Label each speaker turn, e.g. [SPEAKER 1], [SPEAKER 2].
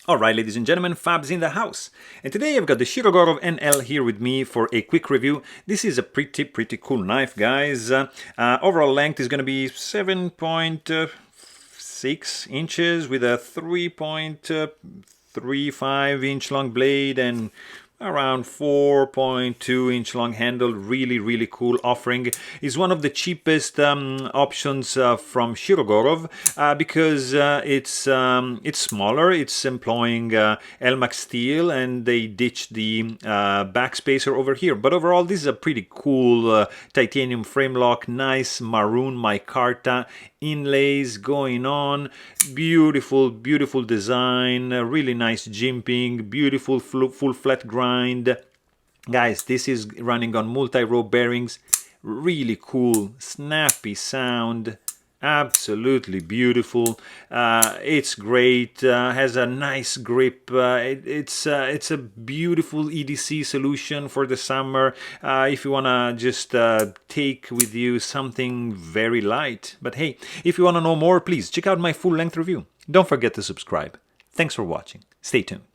[SPEAKER 1] Alright, ladies and gentlemen, Fab's in the house. And today I've got the Shirogorov NL here with me for a quick review. This is a pretty cool knife, guys. Overall length is going to be 7.6 inches with a 3.35 inch long blade and around 4.2 inch long handle. Really cool offering. Is one of the cheapest options from Shirogorov because it's smaller. It's employing Elmax steel, and they ditched the backspacer over here. But overall, this is a pretty cool titanium frame lock, nice Maroon Micarta inlays going on, beautiful design, really nice jimping, beautiful full flat grind. Guys, this is running on multi-row bearings, really cool, snappy sound, absolutely beautiful. It's great, has a nice grip. It's a beautiful EDC solution for the summer if you wanna just take with you something very light. But hey, if you wanna know more, please check out my full-length review. Don't forget to subscribe. Thanks for watching. Stay tuned.